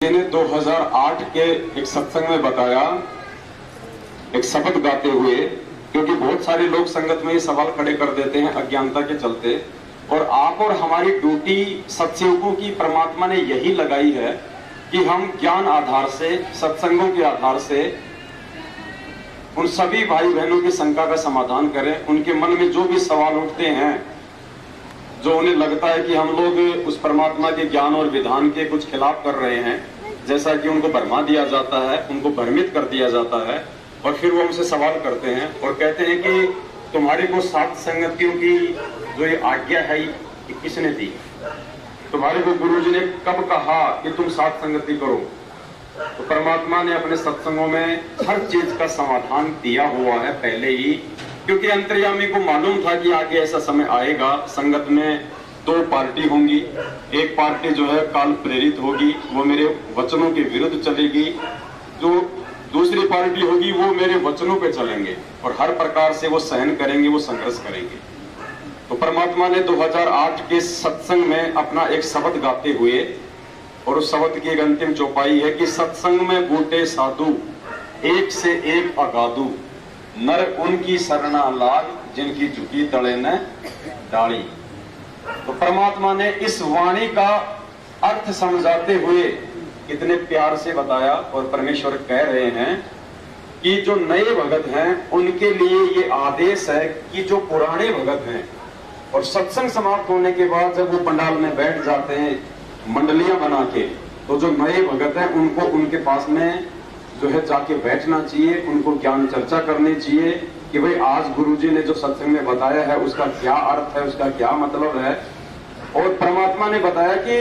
मैंने 2008 के एक सत्संग में बताया, एक शब्द गाते हुए, क्योंकि बहुत सारे लोग संगत में ये सवाल खड़े कर देते हैं अज्ञानता के चलते, और आप और हमारी ड्यूटी सत्सेवकों की परमात्मा ने यही लगाई है कि हम ज्ञान आधार से, सत्संगों के आधार से उन सभी भाई बहनों की शंका का समाधान करें। उनके मन में जो भी सवाल उठते हैं, जो उन्हें लगता है कि हम लोग उस परमात्मा के ज्ञान और विधान के कुछ खिलाफ कर रहे हैं, जैसा कि उनको भरमा दिया जाता है, उनको भ्रमित कर दिया जाता है, और फिर वो हमसे सवाल करते हैं और कहते हैं कि तुम्हारे को सात संगतियों की जो ये आज्ञा है ये किसने दी? तुम्हारे को गुरुजी ने कब कहा कि तुम सात संगति करो? तो परमात्मा ने अपने सत्संगों में हर चीज का समाधान दिया हुआ है पहले ही, क्योंकि अंतर्यामी को मालूम था कि आगे ऐसा समय आएगा, संगत में दो पार्टी होंगी। एक पार्टी जो है काल प्रेरित होगी, वो मेरे वचनों के विरुद्ध चलेगी। जो दूसरी पार्टी होगी वो मेरे वचनों पे चलेंगे और हर प्रकार से वो सहन करेंगे, वो संघर्ष करेंगे। तो परमात्मा ने 2008 के सत्संग में अपना एक शब्द गाते हुए, और उस शब्द की एक अंतिम चौपाई है कि सत्संग में बूटे साधु एक से एक अगाधु, नर उनकी शरणा लाग जिनकी झुकी तले न डाली। तो परमात्मा ने इस वाणी का अर्थ समझाते हुए कितने प्यार से बताया, और परमेश्वर कह रहे हैं कि जो नए भगत हैं उनके लिए ये आदेश है कि जो पुराने भगत हैं, और सत्संग समाप्त होने के बाद जब वो पंडाल में बैठ जाते हैं मंडलियां बना के, तो जो नए भगत हैं उनको उनके पास में जो है जाके बैठना चाहिए, उनको ज्ञान चर्चा करनी चाहिए कि भाई आज गुरुजी ने जो सत्संग में बताया है उसका क्या अर्थ है, उसका क्या मतलब है। और परमात्मा ने बताया कि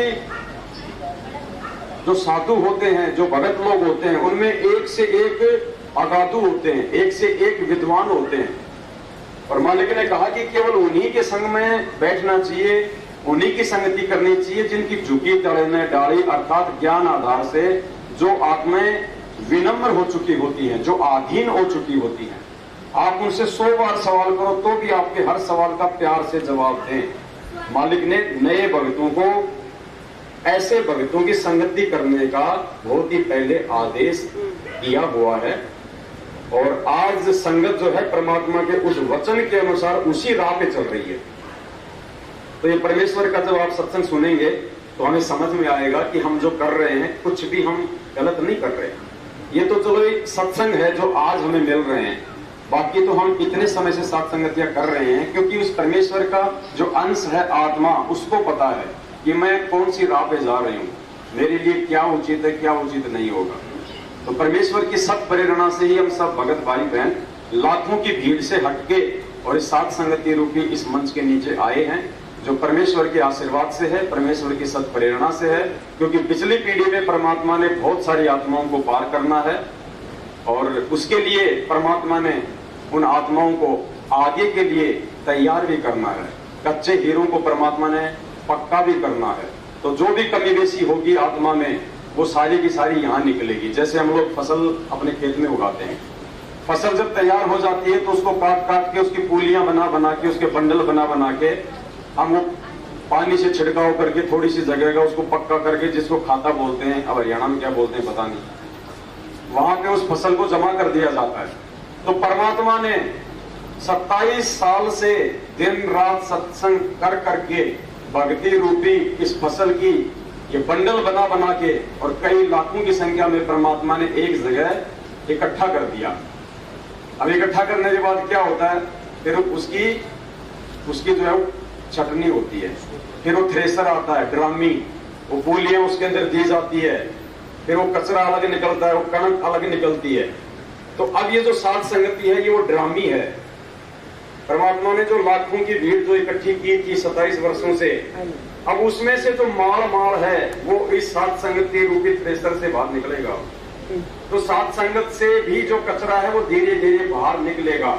जो साधु होते हैं, जो भगत लोग होते हैं, उनमें एक से एक अगाधु होते हैं, एक से एक विद्वान होते हैं। और मालिक ने कहा कि केवल उन्हीं के संग में बैठना चाहिए, उन्हीं की संगति करनी चाहिए जिनकी झुकी तले में डाली, अर्थात ज्ञान आधार से जो आत्माएं विनम्र हो चुकी होती हैं, जो अधीन हो चुकी होती हैं। आप उनसे 100 बार सवाल करो तो भी आपके हर सवाल का प्यार से जवाब दें। मालिक ने नए भक्तों को, ऐसे भक्तों की संगति करने का बहुत ही पहले आदेश दिया हुआ है, और आज संगत जो है परमात्मा के उस वचन के अनुसार उसी राह पे चल रही है। तो ये परमेश्वर का जब आप सत्संग सुनेंगे तो हमें समझ में आएगा कि हम जो कर रहे हैं कुछ भी हम गलत नहीं कर रहे हैं। ये तो चलो एक सत्संग है जो आज हमें मिल रहे हैं, बाकी तो हम इतने समय से सात संगतियां कर रहे हैं, क्योंकि उस परमेश्वर का जो अंश है आत्मा, उसको पता है कि मैं कौन सी राह पे जा रही हूँ, मेरे लिए क्या उचित है, क्या उचित नहीं होगा। तो परमेश्वर की सत प्रेरणा से ही हम सब भगत भाई बहन लाखों की भीड़ से हटके और इस सात संगति रूपी इस मंच के नीचे आए हैं, जो परमेश्वर के आशीर्वाद से है, परमेश्वर की सत प्रेरणा से है। क्योंकि पिछली पीढ़ी में परमात्मा ने बहुत सारी आत्माओं को पार करना है, और उसके लिए परमात्मा ने उन आत्माओं को आगे के लिए तैयार भी करना है। कच्चे हीरों को परमात्मा ने पक्का भी करना है। तो जो भी कमी बेसी होगी आत्मा में, वो सारी की सारी यहाँ निकलेगी। जैसे हम लोग फसल अपने खेत में उगाते हैं, फसल जब तैयार हो जाती है तो उसको काट काट के, उसकी पूलियां बना बना के, उसके बंडल बना बना के हम वो पानी से छिड़काव करके थोड़ी सी जगह का उसको पक्का करके, जिसको खाता बोलते हैं, अब हरियाणा में क्या बोलते हैं पता नहीं, वहां पे उस फसल को जमा कर दिया जाता है। तो परमात्मा ने 27 साल से दिन रात सत्संग कर करके भक्ति रूपी इस फसल की ये बंडल बना बना के, और कई लाखों की संख्या में परमात्मा ने एक जगह इकट्ठा कर दिया। अब इकट्ठा करने के बाद क्या होता है, फिर उसकी जो है छटनी होती है, फिर वो थ्रेसर आता है, ड्रामी, वो पूलियां उसके अंदर दी जाती है, फिर वो कचरा अलग निकलता है, वो कणक अलग निकलती है। तो अब ये जो सात संगति है ये वो ड्रामी है। परमात्मा ने जो लाखों की भीड़ जो इकट्ठी की थी 27 वर्षों से, अब उसमें से जो माल है वो इस सात संगति रूपी थ्रेसर से बाहर निकलेगा। तो सात संगत से भी जो कचरा है वो धीरे धीरे बाहर निकलेगा।